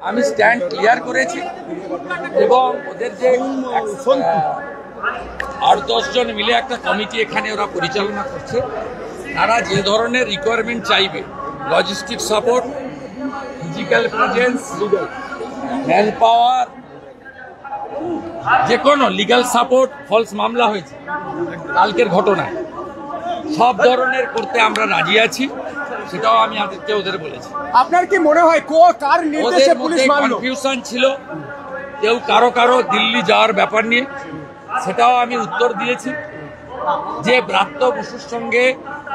আমি stand clear করেছি এবং ওদের যে 8-10 জন মিলে একটা কমিটি এখানে ওরা পরিচালনা করছে, তারা যে ধরনের রিকোয়ারমেন্ট চাইবে, logistic support, physical presence, man power, যে কোনো লিগ্যাল সাপোর্ট, ফলস মামলা হয়েছে কালকের ঘটনায়, সব ধরনের করতে আমরা রাজি আছি, সেটাও আমি আজকে ওদের বলেছি। আপনার কি মনে হয় কার নির্দেশে পুলিশ মারলো? কনফিউশন ছিল কেউ কারো দিল্লি যাওয়ার ব্যাপার নিয়ে, সেটাও আমি উত্তর দিয়েছি যে ব্রাত্য বসুর সঙ্গে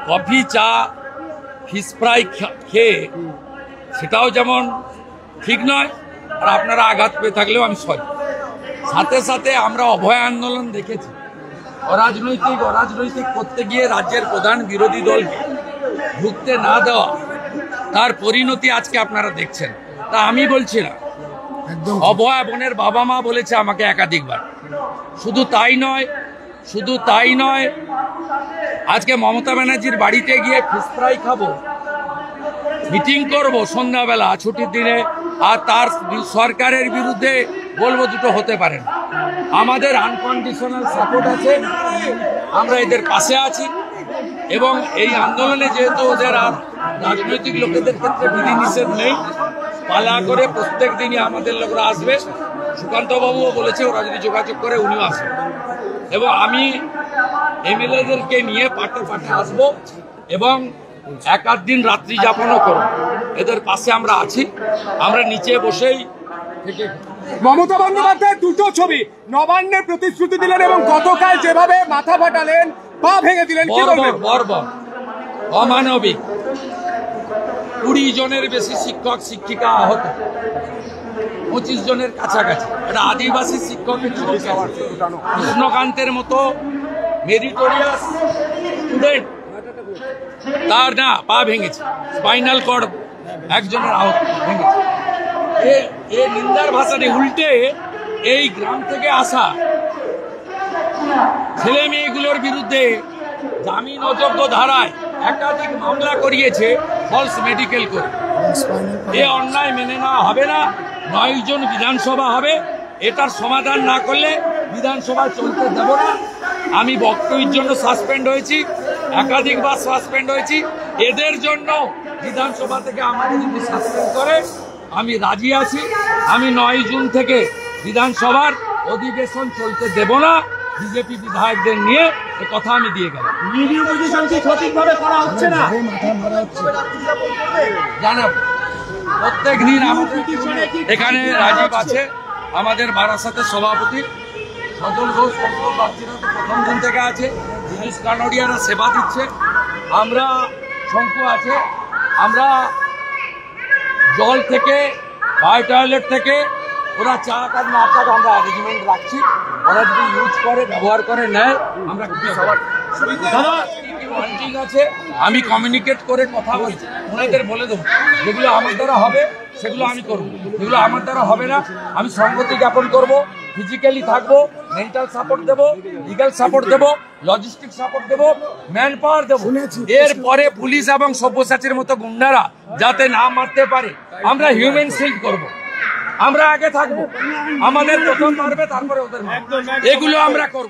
কফি, চা, ফিশ ফ্রাই খেয়ে সেটাও যেমন ঠিক নয়, আর আপনারা আঘাত পেয়ে থাকলেও আমি সরি। সাথে সাথে আমরা অভয় আন্দোলন দেখেছি, অরাজনৈতিক করতে গিয়ে রাজ্যের প্রধান বিরোধী দলকে ঢুকতে না দেওয়া, তার পরিণতি আজকে আপনারা দেখছেন। তা আমি বলছি না, অভয়া বোনের বাবা মা বলেছে আমাকে একাধিকবার। শুধু তাই নয়, আজকে মমতা ব্যানার্জির বাড়িতে গিয়ে ফিশ ফ্রাই খাবো, মিটিং করব সন্ধ্যাবেলা ছুটির দিনে, আর তার সরকারের বিরুদ্ধে বলবো দুটো হতে পারে না। আমাদের আনকন্ডিশনাল সাপোর্ট আছে, আমরা এদের পাশে আছি এবং এই আন্দোলনে যেহেতু ওদের আর রাজনৈতিক লোকেদের ক্ষেত্রে বিধিনিষেধ নেই, পালা করে প্রত্যেক দিনই আমাদের লোকরা আসবে। সুকান্তবাবুও বলেছে ওরা যদি যোগাযোগ করে উনিও আসবেন, এবং আমি এমএলএদেরকে নিয়ে পাটে আসবো এবং এক-আধ দিন রাত্রি যাপনও করব। এদের পাশে আমরা আছি, আমরা নিচে বসেই থেকে। মমতা বন্দ্যোপাধ্যায় দুটো ছবি, নবান্নের প্রতিশ্রুতি দিলেন এবং গতকাল যেভাবে মাথা ফাটালেন, পা ভেঙে দিলেন, বর্বর, অমানবিক। 20 জনের বেশি শিক্ষক শিক্ষিকা আহত, 25 জনের কাছাকাছি। একটা আদিবাসী শিক্ষকের কৃষ্ণকান্তের মতো মেরিটোরিয়াস স্টুডেন্ট, তার না পা ভেঙেছে, স্পাইনাল কর্ড একজনের আহত ভেঙেছে। এ নিন্দার ভাষাটি উল্টে এই গ্রাম থেকে আসা ছেলে মেয়েগুলোর বিরুদ্ধে জামিন অযোগ্য ধারায় একাধিক মামলা করিয়েছে ফলস মেডিকেল করে। এ অন্যায় মেনে নেওয়া হবে না। 9 জন বিধানসভা হবে, এটার সমাধান না করলে বিধানসভা চলতে দেব না। আমি বক্তব্যের জন্য সাসপেন্ড হয়েছি, একাধিকবার সাসপেন্ড হয়েছি। এদের জন্য বিধানসভা থেকে আমাকে যদি সাসপেন্ড করে আমি রাজি আছি। আমি 9 জুন থেকে বিধানসভার অধিবেশন চলতে দেব না বিজেপি বিধায়কদের নিয়ে, এ কথা আমি দিয়ে গেলাম। সঠিকভাবে করা হচ্ছে না, জানাব প্রত্যেক দিন এখানে রাজীব আছে, আমাদের বারাসাতের সভাপতি সজল ঘোষ, প্রথম দিন থেকে আছে, দিনেশ কানোডিয়ারা সেবা দিচ্ছে, আমরা শঙ্কু আছে, আমরা জল থেকে, বায়ো টয়লেট থেকে, ওরা চা কাজ না চাক আমরা অ্যারেঞ্জমেন্ট রাখছি। ওরা যদি ইউজ করে, ব্যবহার করে নেয়, আমরা সবার আছে, আমি কমিউনিকেট করে কথা বলছি, ওনাদের বলে দেবো যেগুলো আমার দ্বারা হবে সেগুলো আমি করবো, যেগুলো আমার দ্বারা হবে না আমি সংগতি জ্ঞাপন করবো, ফিজিক্যালি থাকবো, মেন্টাল সাপোর্ট দেবো, লিগ্যাল সাপোর্ট দেবো, লজিস্টিক সাপোর্ট দেবো, ম্যান পাওয়ার দেবো। এরপরে পুলিশ এবং সব্যসাচীর মতো গুন্ডারা যাতে না মারতে পারে আমরা হিউম্যান শিল্ড করবো। আমরা আগে থাকবো, আমাদের প্রথম মারবে তারপরে ওদের, এগুলো আমরা করবো।